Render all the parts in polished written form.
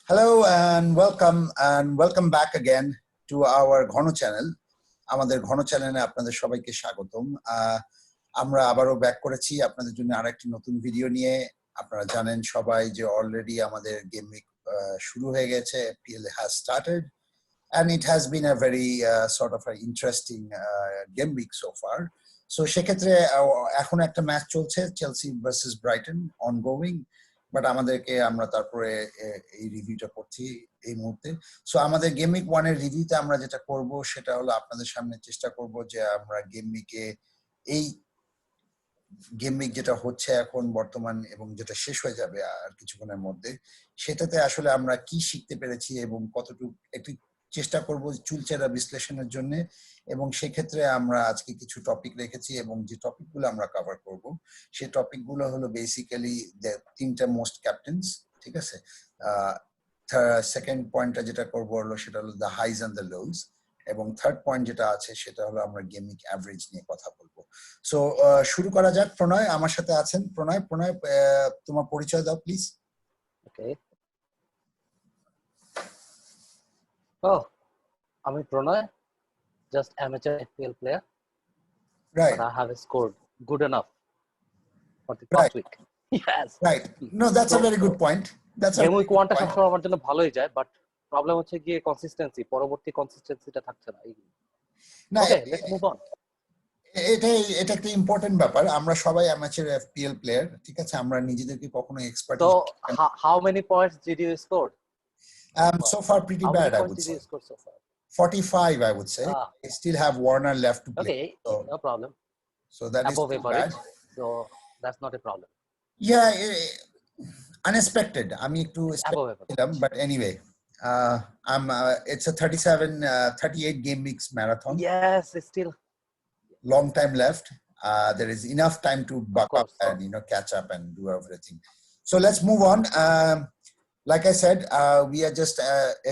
Hello and welcome back again to our ঘন channel. আমাদের ঘন চ্যানেলে আপনাদের সবাইকে স্বাগতম। আমরা আবারও ব্যাক করেছি আপনাদের জন্য আরেকটি নতুন ভিডিও নিয়ে। আপনারা জানেন সবাই যে অলরেডি আমাদের গেম উইক শুরু হয়ে গেছে। FPL has started and it has been a very sort of an interesting game week so far. So সেক্ষেত্রে এখন একটা ম্যাচ চলছে Chelsea versus Brighton ongoing, but আমাদেরকে আমরা তারপরে এই রিভিউটা করছি এই মুহূর্তে। সো আমাদের গেম উইক 1 এর রিভিউতে আমরা যেটা করব সেটা হলো আপনাদের সামনে চেষ্টা করব যে আমরা গেম উইকে এই গেম উইক যেটা হচ্ছে এখন বর্তমান এবং যেটা শেষ হয়ে যাবে আর কিছুক্ষণের মধ্যে, সেটাতে আসলে আমরা কি শিখতে পেরেছি এবং কতটুকু একটু চেষ্টা করব চুলচেরা বিশ্লেষণের জন্য। এবং সেক্ষেত্রে আমরা আজকে কিছু টপিক রেখেছি এবং যে টপিকগুলো আমরা কভার করব সেই টপিকগুলো হলো বেসিক্যালি তিনটা মোস্ট ক্যাপ্টেন্স, ঠিক আছে। সেকেন্ড পয়েন্টটা যেটা করবো হলো সেটা হলো দ্য হাইজ অ্যান্ড দ্য লোজ, এবং থার্ড পয়েন্ট যেটা আছে সেটা হলো আমরা গেমিং অ্যাভারেজ নিয়ে কথা বলবো। সো শুরু করা যাক। প্রণয় আমার সাথে আছেন। প্রণয় তোমার পরিচয় দাও প্লিজ। ওকে, আমি প্রণয়, just amateur FPL player, Right. but I have scored good enough for the past week. Yes. Right. No, that's a very good point. That's a game week 1টা সবসময় আমার জন্য ভালোই যায়, বাট প্রবলেম হচ্ছে গিয়ে কনসিস্টেন্সি, পরবর্তী কনসিস্টেন্সিটা থাকছে না। না, ওকে, লেটস মুভ অন। এটা একটা ইম্পর্টেন্ট ব্যাপার। আমরা সবাই অ্যামাচার FPL প্লেয়ার, ঠিক আছে। আমরা নিজেদেরকে কখনো expert. So how many points did you score? So far pretty bad, I would say. 45, I would say. I still have Warner left to play. Okay, so, no problem. So that above is too average, bad. so that's not a problem. Yeah, unexpected. আমি একটু expected, but anyway, it's a 38 game weeks marathon. Yes, it's still long time left. There is enough time to buck up and catch up and do everything. So let's move on. Like I said, we are just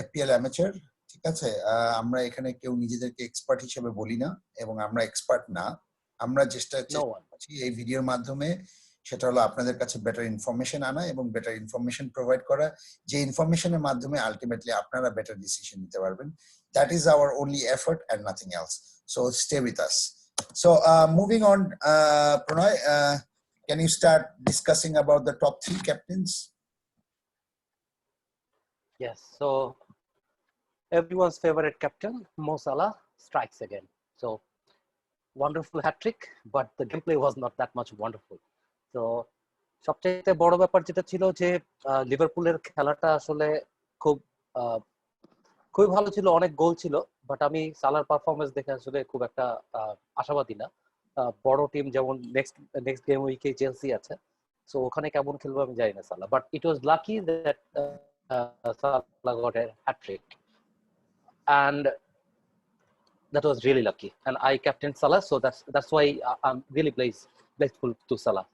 FPL amateur, ঠিক আছে। আমরা এখানে কেউ নিজেদেরকে expert হিসেবে বলি না এবং আমরা এক্সপার্ট না। আমরা চেষ্টা করছি এই ভিডিওর মাধ্যমে সেটা হলো আপনাদের কাছে বেটার ইনফরমেশন আনা এবং বেটার ইনফরমেশন প্রোভাইড করা, যে ইনফরমেশনের মাধ্যমে আলটিমেটলি আপনারা বেটার ডিসিশন নিতে পারবেন। That is our only effort and nothing else. So stay with us. So moving on, Pranay, can you start discussing about the top 3 captains? Yes, so everyone's favorite captain, Mo Salah, strikes again. So wonderful hat-trick, but the gameplay was not that much wonderful. So সবচেয়ে বড় ব্যাপার যেটা ছিল যে লিভারপুলের খেলাটা আসলে খুবই ভালো ছিল, অনেক গোল ছিল, বাট আমি সালার পারফরমেন্স দেখে আসলে খুব একটা আশাবাদী না। বড় টিম যেমন নেক্সট গেম উইকে চেলসি আছে, সো ওখানে কেমন খেলবে আমি জানি না Salah, but it was lucky that Salah got a hat trick and that was really lucky, and I captained Salah, so that's why I'm really blissful to Salah.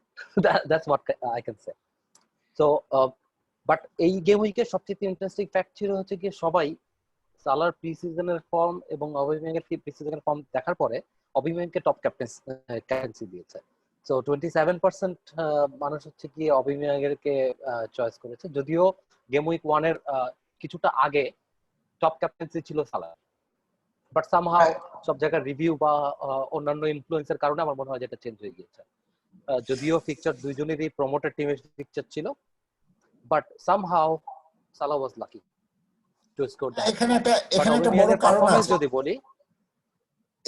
That's what I can say. So but এই game উইকের সবচেয়ে interesting fact ছিল হচ্ছে কি সবাই সালার pre সিজনের form এবং অবিমেয়াংয়ের pre সিজনের form দেখার পরে অবিমেয়াংকে টপ ক্যাপ্টেন্সি দিয়েছে। সো 27% মানুষ হচ্ছে কি অবিমেয়াংকে চয়েস করেছে, যদিও গেম উইক 1 এর কিছুটা আগে টপ ক্যাপ্টেন্সি ছিল সালা, বাট সামহাউ সব জায়গায় রিভিউ বা অন্যান্য ইনফ্লুয়েন্সের কারণে আমার মনে হয় যেটা চেঞ্জ হয়ে গিয়েছে। যদিও ফিকচার দুইজনেরই প্রমোটেড টিমের ফিকচার ছিল, বাট সামহাউ সালা ওয়াজ লাকি টু স্কোর দ্যাট। এখানে একটা বড় কারণ আছে, যদি বলি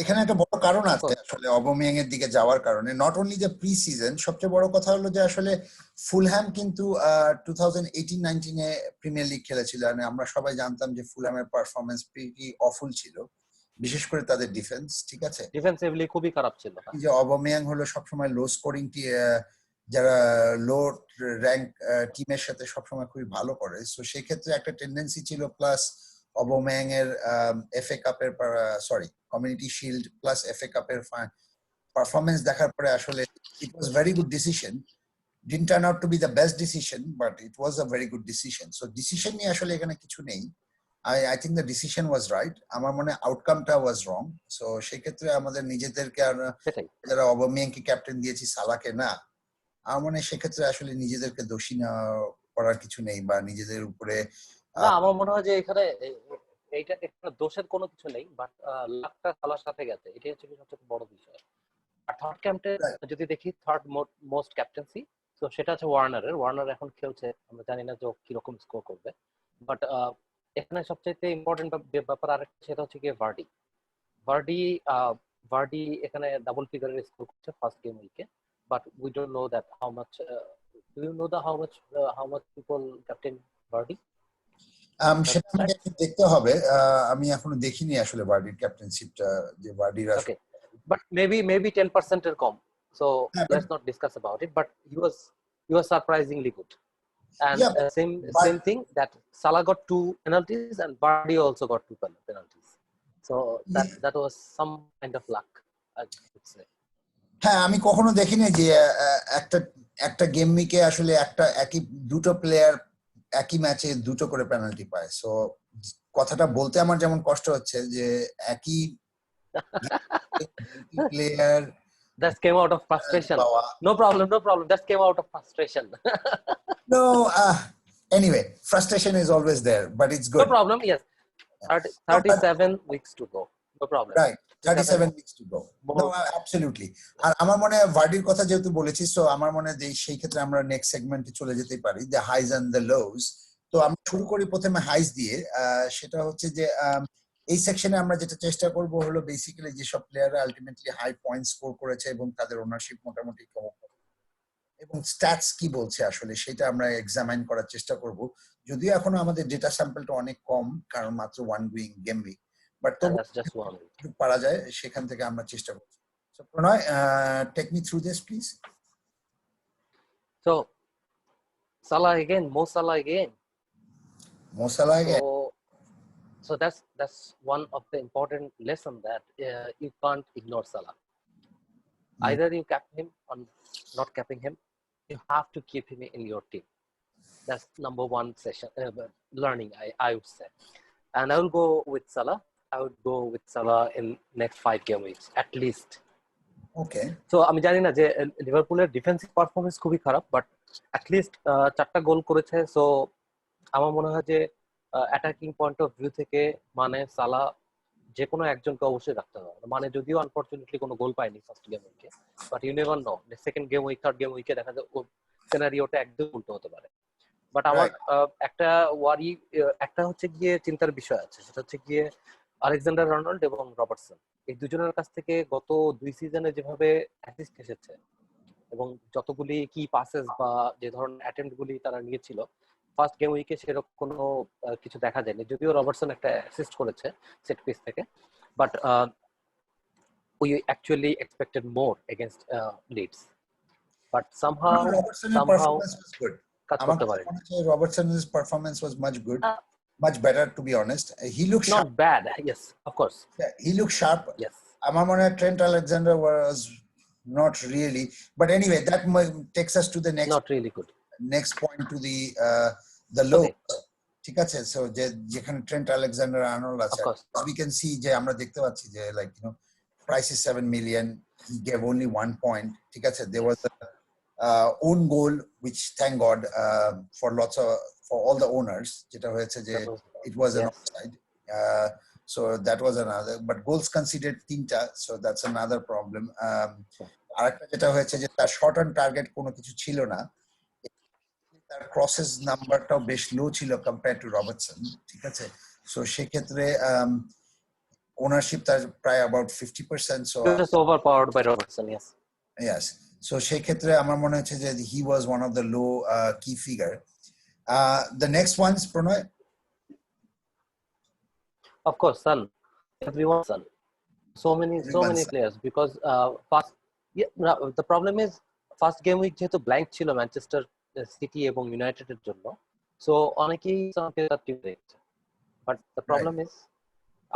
এখানে একটা বড় কারণ আছে আসলে অবমিয়াং এর দিকে যাওয়ার কারণে। নট অনলি যে প্রি সিজন, সবচেয়ে বড় কথা হলো যে আসলে ফুলহ্যাম কিন্তু 2018-19 এ প্রিমিয়ার লিগ খেলেছিল, আর আমরা সবাই জানতাম যে ফুলহ্যামের পারফরম্যান্স প্রিটি অফুল ছিল, বিশেষ করে তাদের ডিফেন্স, ঠিক আছে। ডিফেন্সিভলি খুবই খারাপ ছিল। যে অবমিয়াং হলো সবসময় লো স্কোরিং যারা লো র্যাঙ্ক টিমের সাথে সবসময় খুবই ভালো করে, সো সেক্ষেত্রে একটা টেন্ডেন্সি ছিল। প্লাস অবমিয়াং এর FA কাপের কমিউনিটি শিল্ড প্লাস FA কাপের পারফরমেন্স দেখার পরে আসলে it was very good decision. Didn't turn out to be the best decision, but it was a very good decision. So decision নিয়ে আসলে এখানে কিছু নেই। I think the decision was right. আমার মনে আউটকামটা was wrong. সো সেক্ষেত্রে আমাদের নিজেদেরকে যারা অবমিয়াংকে ক্যাপ্টেন দিয়েছি সালাকে না, আমার মনে সেক্ষেত্রে আসলে নিজেদেরকে দোষী না করার কিছু নেই বা নিজেদের উপরে না, আমার মনে হয় যে এখানে এইটা একটা দোষের কোনো কিছু নেই, বাট লাকটা সালার সাথে গেছে, এটাই হচ্ছে কি সবচেয়ে বড় বিষয়। আর থার্ড ক্যাপ্টেন Right. যদি দেখি, থার্ড মোস্ট ক্যাপ্টেন্সি, তো সেটা হচ্ছে ওয়ার্নার এখন খেলছে, আমরা জানি না যে ও কিরকম স্কোর করবে। বাট এখানে সবচেয়ে ইম্পর্টেন্ট ব্যাপার আরেকটা, সেটা হচ্ছে গিয়ে ভার্ডি আহ, ভার্ডি এখানে ডাবল ফিগারের স্কোর করছে ফার্স্ট গেম উইকে, but we don't know that how much, do you know the how much people captain Vardy? সেটা আমাকে একটু দেখতে হবে। আমি এখনো দেখিনি আসলে বার্ডির ক্যাপ্টেনশিপটা, যে বার্ডির আসলে। Okay, but maybe 10% এর কম. So হ্যাঁ, let's not discuss about it. But he was surprisingly good. And yeah, same thing that Salah got 2 penalties and Vardy also got 2 penalties. So that was some kind of luck, I would say. হ্যাঁ, আমি কখনো দেখিনি যে একটা একটা game উইকে আসলে একই দুটো প্লেয়ার একই ম্যাচে দুটো করে পেনাল্টি পায়। সো কথাটা বলতে আমার যেমন কষ্ট হচ্ছে যে একই player That came out of frustration. পাওয়া। No problem. That came out of frustration. No, anyway, frustration is always there, but it's No good. problem. Yes, No, but 37 weeks to go. No problem. right, 37 weeks to go. No, absolutely. আর আমার মনে হয় ভার্ডির কথা যেহেতু বলেছিস, তো আমার মনে হয় যে সেই ক্ষেত্রে আমরা নেক্সট সেগমেন্টে চলে যেতে পারি, দ্য হাইজ এন্ড দ্য লোজ। তো আমরা শুরু করি প্রথমে হাইজ দিয়ে। সেটা হচ্ছে যে এই সেকশনে আমরা যেটা চেষ্টা করব হলো বেসিক্যালি যেসব প্লেয়াররা আলটিমেটলি হাই পয়েন্ট স্কোর করেছে এবং তাদের ওনারশিপ মোটামুটি কম, এবং স্ট্যাটস কি বলছে আসলে সেটা আমরা এক্সামাইন করার চেষ্টা করব। যদিও এখনো আমাদের ডেটা স্যাম্পলটা অনেক কম, কারণ মাত্র one game week, but And তবু that's just one. পারা যায়, সেখান থেকে আমরা চেষ্টা করছি। So Pranay, take me through this, please. So Salah again, Mo Salah again. Mo Salah again. So that's one of the important lesson that you can't ignore Salah. Either you cap him or not capping him, you have to keep him in your team. That's number one session learning, I would say. And I will go with Salah. I would go with Salah in next 5 game weeks at least. Okay. So আমি জানি না যে লিভারপুলের defensive performance খুবই খারাপ, but at least 4টা গোল করেছে। So আমার মনে হয় যে অ্যাটাকিং পয়েন্ট অফ ভিউ থেকে মানে সালা যে কোনো একজনকে অবশ্যই রাখতে হবে। মানে যদিও আনফরচুনেটলি কোনো গোল পায়নি ফার্স্ট গেম উইকে, but you never know, second game week, third game উইকে দেখা যায় সিনারিওটা একদম উল্টো হতে পারে। বাট আমার একটা ওয়ারি, একটা হচ্ছে গিয়ে চিন্তার বিষয় আছে, সেটা হচ্ছে গিয়ে আলেকজান্ডার আর্নল্ড এবং রবার্টসন, এই দুজনের কাছ থেকে গত 2 সিজনে যেভাবে অ্যাসিস্ট এসেছে এবং যতগুলি কি পাসেস বা যে ধরনের অ্যাটেম্প্ট গুলি তারা নিয়েছিল ফার্স্ট গেম উইকে, সেরকম কোনো কিছু দেখা যায়নি। যদিও রবার্টসন একটা অ্যাসিস্ট করেছে সেট পিস থেকে, but we actually expected more against Leeds, but somehow performance was good. কাজ করতে পারেনি। Robertson's performance was much good, much better, to be honest. He looked not sharp. bad, yes, of course. Yeah, he looked sharp. Yes. আমার মনে হয় Trent Alexander was not really, but anyway, that takes us to the not really good. next point, to the low. ঠিক আছে, so যেখানে Trent Alexander-Arnold আছে, we can see যে আমরা দেখতে পাচ্ছি যে like price is 7 million, he gave only 1 point. ঠিক আছে, there was a own goal which thank God for all the owners, যেটা হয়েছে যে it was an offside, so that was another, but goals conceded 3টা, so that's another problem. আরেকটা যেটা হয়েছে যে তার শর্ট অন টার্গেট কোনো কিছু ছিল না, তার ক্রসেস নাম্বারটাও বেশ লো ছিল কম্পেয়ার টু রবার্টসন। ঠিক আছে, সো সেক্ষেত্রে ওনারশিপ তার প্রায় about 50%, so just overpowered by Robertson. yes, so সেই ক্ষেত্রে আমার মনে হচ্ছে যে he was one of the low key figure. The next one's Pranay. Of course, Son. Everyone's Son. So many players, because first, the problem is first game week যেহেতু blank ছিল Manchester city এবং ইউনাইটেডের জন্য, so অনেকেই সনকে তার team রেখেছে। But the problem is,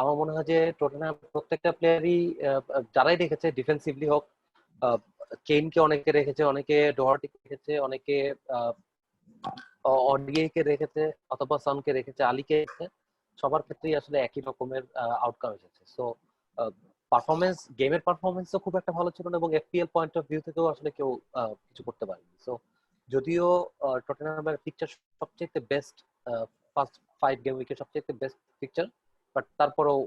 আমার মনে হয় যে টটেনহ্যাম প্রত্যেকটা প্লেয়ারই যারাই রেখেছে ডিফেন্সিভলি হোক, কেইনকে অনেকে রেখেছে, অনেকে ডোহার্টিকে রেখেছে, অনেকে অডিএকে রেখেছে, অথবা সনকে রেখেছে, আলীকে রেখেছে, সবার ক্ষেত্রেই আসলে একই রকমের আউটকাম এসেছে। সো পারফরমেন্স, গেমের পারফরমেন্সও খুব একটা ভালো ছিল না, এবং এফপিএল পয়েন্ট অফ ভিউ থেকেও আসলে কেউ কিছু করতে পারেনি। সো যদিও টটেনহ্যামের পিকচার সবচেয়ে বেস্ট ফার্স্ট 5 গেম উইকের সবচেয়ে বেস্ট পিকচার, বাট তারপরেও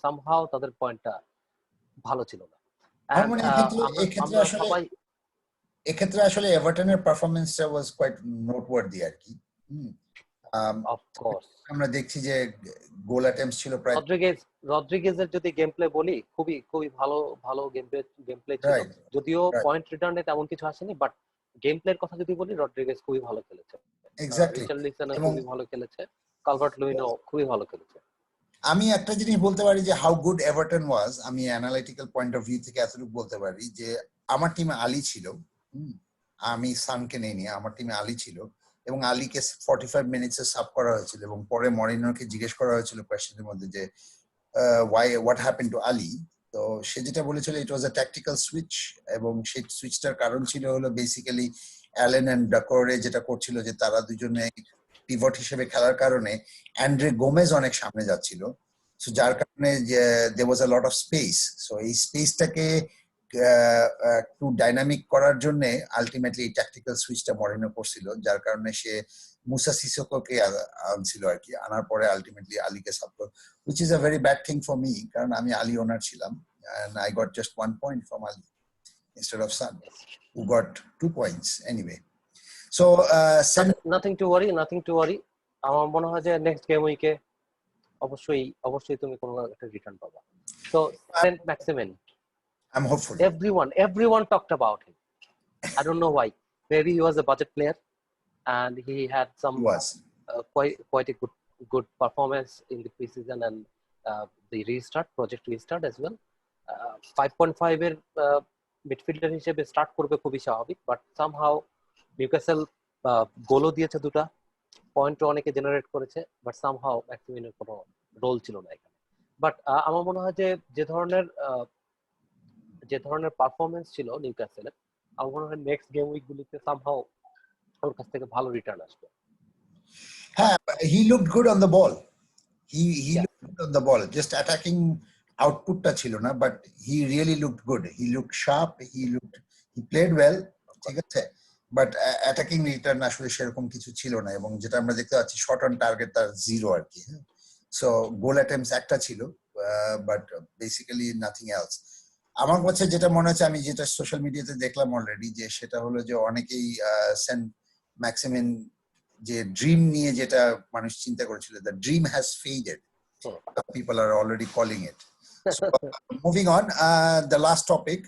সামহাউ তাদের পয়েন্টটা ভালো ছিল না। আমার And, মনে হয় এক্ষেত্রে আমরা আসলে সবাই এভারটনের পারফরমেন্সটা ওয়াজ কোয়াইট নোটওয়ার্দি আর কি। অফকোর্স আমরা দেখছি যে গোল অ্যাটেম্পটস ছিল প্রায় রদ্রিগেজের যদি গেম প্লে বলি, খুবই খুবই ভালো ভালো গেম প্লে ছিল। রাইট যদিও রাইট পয়েন্ট রিটার্নে তেমন কিছু আসেনি, বাট গেম প্লের কথা যদি বলি, রদ্রিগেজ খুবই ভালো খেলেছে, এক্স্যাক্টলি। রিচার্লিসনও এবং খুবই ভালো খেলেছে, কালভার্ট লুইনও খুবই ভালো খেলেছে। আমি একটা জিনিস বলতে পারি যে হাউ গুড এভারটন ওয়াজ, আমি অ্যানালিটিক্যাল পয়েন্ট অফ ভিউ থেকে এতটুকু বলতে পারি যে আমার টিমে আলী ছিল। আমি সানকে নেইনি, আমার টিমে আলী ছিল এবং আলীকে 45 মিনিটসে সাব করা হয়েছিল এবং পরে মরিনোকে জিজ্ঞেস করা হয়েছিল কোয়েশ্চেনের মধ্যে যে হোয়াট হ্যাপেন টু আলী। তো সে যেটা বলেছিল ইট ওয়াজ আ ট্যাকটিক্যাল সুইচ, এবং সেই সুইচটার কারণ ছিল হলো বেসিক্যালি অ্যালেন এন্ড ডাকোরে যেটা করছিল যে তারা দুজনে পিভট হিসেবে খেলার কারণে অ্যান্ড্রে গোমেজ অনেক সামনে যাচ্ছিল, সো যার কারণে দেয়ার ওয়াজ আ লট অফ স্পেস। সো এই স্পেসটাকে একটু ডাইনামিক করার জন্য আলটিমেটলি ট্যাকটিক্যাল সুইচটা মরিনো করছিল, যার কারণে সে মুসা সিসোকোকে আনছিল আর কি, আনার পরে আলটিমেটলি আলীকে support, which is a very bad thing for me কারণ আমি আলী ওনার ছিলাম and I got just 1 point from Ali instead of Sun who got 2 points anyway. So nothing to worry. আমার মনে হয় যে নেক্সট গেম উইকে অবশ্যই তুমি কোনো একটা রিটার্ন পাবা। So Saint Maximin, I'm hopeful. everyone talked about him. I don't know why. Maybe he was a budget player and he had some He was. quite a good performance in the preseason and the project restart as well. 5.5 এর midfielder হিসেবে start করবে খুবই স্বাভাবিক, but somehow Newcastle গোলও দিয়েছে, দুটা পয়েন্টও অনেকে generate করেছে, but somehow ম্যাক্সিমিনের কোনো রোল ছিল না এখানে। বাট আমার মনে হয় যে যে ধরনের পারফরমেন্স ছিল নিউক্যাসলের, আমার মনে হয় নেক্সট গেম উইক গুলিতে সামহাউ ওর কাছ থেকে ভালো রিটার্ন আসবে। He looked good on the ball. He Yeah. looked good on the ball. Just attacking outputটা ছিল না, but he really looked good. He looked sharp. He played well. ঠিক আছে, but attacking return আসলে সেরকম কিছু ছিল না, এবং যেটা আমরা দেখতে পাচ্ছি শট অন টার্গেট তার 0 আর কি। সো গোল অ্যাটেম্পটস একটা ছিল, বাট বেসিক্যালি নাথিং এলস। আমার কাছে যেটা মনে হচ্ছে, আমি যেটা সোশ্যাল মিডিয়াতে দেখলাম অলরেডি, যে সেটা হলো যে অনেকেই সেন্ট ম্যাক্সিমিন যে ড্রিম নিয়ে যেটা মানুষ চিন্তা করেছিল, the dream has faded, people are already calling it. Moving on, the last topic,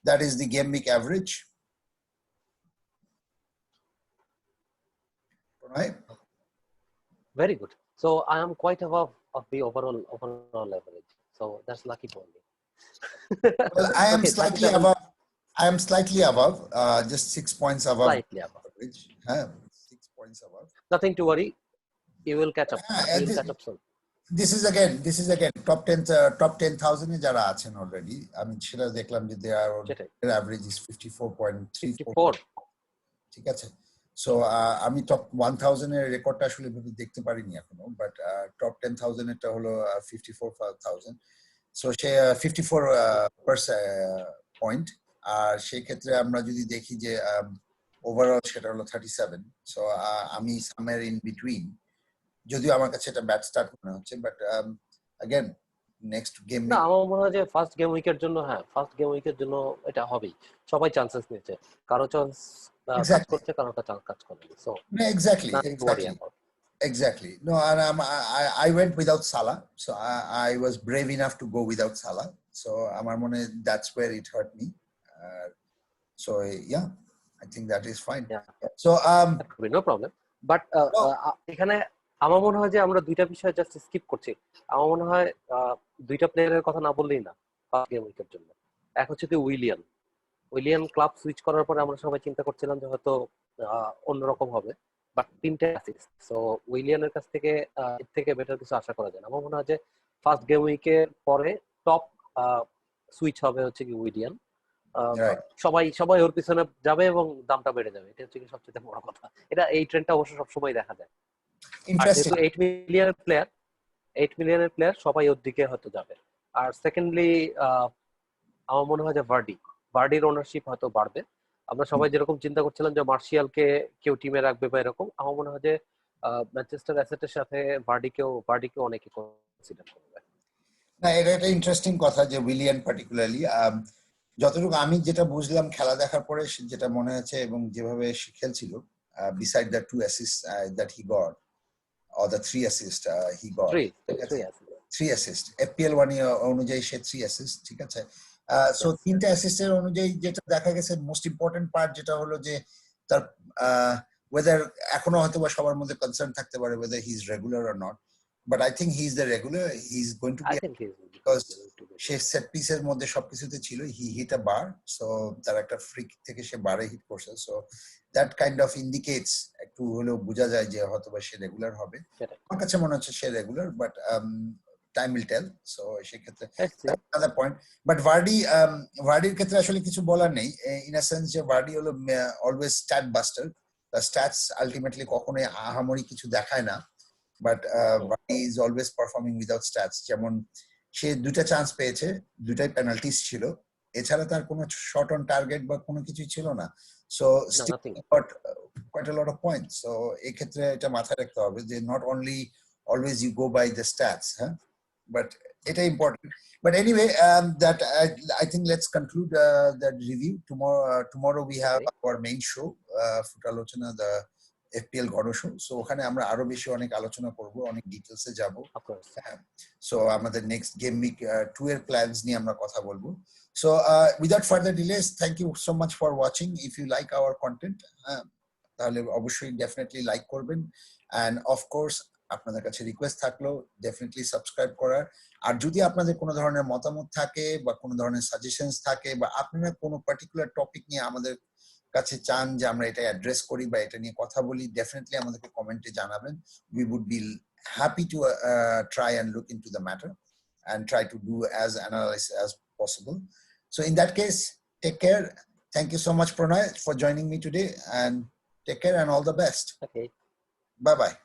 that is the game week average. Right? Very good. So I am quite above of the overall average. So that's lucky for me. Well, I am Okay, slightly above. Just 6 points above. Slightly above. Average. 6 points above. Nothing to worry. You will catch up. You will catch up soon. This is again top 10,000 এ যারা আছেন already, আমি সেটা দেখলাম যে their average is 54.34. ঠিক আছে, so আমি top 1000 এর রেকর্ডটা আসলে দেখতে পারিনি এখনো, বাট টপ 10,000 এরটা হলো 54,000, সো সে 54 পয়েন্ট। আর সেই ক্ষেত্রে আমরা যদি দেখি যে ওভারঅল সেটা হলো 37, সো আমি সামওয়্যার ইন বিটুইন, যদিও আমার কাছে এটা ব্যাড স্টার্ট মনে হচ্ছে, বাট अगेन নেক্সট গেম না, আমার মনে হয় যে ফার্স্ট গেম উইকের জন্য এটা হবেই। সবাই চান্সেস নিচ্ছে, কারো চান্স কাজ করছে, কারোটা চান্স কাজ করেনি। So exactly no, and I went without Salah, so I was brave enough to go without Salah, so আমার মনে that's where it hurt me, so yeah, I think that is fine. So no problem, but এখানে আমার মনে হয় যে আমরা দুইটা বিষয় জাস্ট স্কিপ করছি। আমার মনে হয় দুইটা প্লেয়ারের কথা না বললেই না ফার্স্ট গেম উইকের জন্য। এক হচ্ছে কি উইলিয়ান ক্লাব সুইচ করার পরে আমরা সবাই চিন্তা করছিলাম যে হয়তো অন্যরকম হবে, বাট 3টে অ্যাসিস্ট, সো উইলিয়ানের কাছ থেকে এর থেকে বেটার কিছু আশা করা যায় না। আমার মনে হয় যে ফার্স্ট গেম উইকের পরে টপ সুইচ হবে হচ্ছে কি উইলিয়ান। সবাই ওর পিছনে যাবে এবং দামটা বেড়ে যাবে, এটা হচ্ছে কি সবচেয়ে বড় কথা। এই ট্রেন্ডটা অবশ্য সবসময় দেখা যায়। যেহেতু 8 মিলিয়নের প্লেয়ার সবাই ওর দিকে হয়তো যাবে। আর সেকেন্ডলি আমার মনে হয় যে ভার্ডির ওনারশিপ হয়তো বাড়বে, আমরা সবাই যেরকম চিন্তা করছিলাম যে মার্শিয়ালকে কেউ টিমে রাখবে বা এরকম, আমার মনে হয় যে ম্যানচেস্টার অ্যাসেটের সাথে ভার্ডিকেও অনেকে কনসিডার করবে। না, এটা একটা ইন্টারেস্টিং কথা যে উইলিয়ান পার্টিকুলারলি, যতটুকু আমি যেটা বুঝলাম খেলা দেখার পরে যেটা মনে হচ্ছে এবং যেভাবে সে খেলছিল, beside the 2 assist that he got or the 3 assist he got, three ঠিক আছে, থ্রি আছে। 3 assist FPL 1 অনুযায়ী সে 3 assist, ঠিক আছে। So Yes. তিনটা অ্যাসিস্টের অনুযায়ী যেটা দেখা গেছে মোস্ট ইম্পর্টেন্ট পার্ট যেটা হলো যে তার ওয়েদার এখনো হয়তো বা সবার মধ্যে কনসার্ন থাকতে পারে whether he is regular or not, but I think he is the regular, he is going to I be, think he will because be say set পিসের মধ্যে সবকিছুতে ছিল, হি হিট আ বার, সো তার একটা ফ্রিক থেকে সে বারে হিট করছে, so that kind of indicates, একটু হলেও বোঝা যায় যে হয়তো বা সে রেগুলার হবে। সেটাই। আমার কাছে মনে হচ্ছে সে regular, but time will tell. So সেক্ষেত্রে Let's see. Other point, but ভার্ডির ক্ষেত্রে আসলে কিছু বলার নেই, ইন আ সেন্স যে ভার্ডি হলো always stat buster, the stats ultimately কখনোই আহামরি কিছু দেখায় না, but Vardy is always performing without stats. যেমন সে 2টা চান্স পেয়েছে, 2টাই পেনাল্টিস ছিল, এছাড়া তার কোনো শট অন টার্গেট বা কোনো কিছুই ছিল না, so No, nothing. But quite a lot of points. So এক্ষেত্রে এটা মাথায় রাখতে হবে যে not only always you go by the stats, huh? But এটা important. But anyway, that I think let's conclude that review. Tomorrow we have our main show, Futalochana, the FPL Goro show. So ওখানে আমরা আরো বেশি অনেক আলোচনা করব, অনেক ডিটেইলসে যাব। Of course. So আমাদের নেক্সট গেম উইক 2 এর প্ল্যানস নিয়ে আমরা কথা বলবো। So without further delays, thank you so much for watching. If you like our content, তাহলে অবশ্যই ডেফিনেটলি লাইক করবেন, এন্ড অফ কোর্স আপনাদের কাছে রিকোয়েস্ট থাকলো ডেফিনেটলি সাবস্ক্রাইব করার। আর যদি আপনাদের কোনো ধরনের মতামত থাকে বা কোনো ধরনের সাজেশনস থাকে বা আপনারা কোনো পার্টিকুলার টপিক নিয়ে আমাদের কাছে চান যে আমরা এটা অ্যাড্রেস করি বা এটা নিয়ে কথা বলি, ডেফিনেটলি আমাদেরকে কমেন্টে জানাবেন। We would be happy to try and look into the matter and try to do as analysis as possible. So in that case, take care. Thank you so much, Pranay, for joining me today, and take care and all the best. Okay. Bye bye.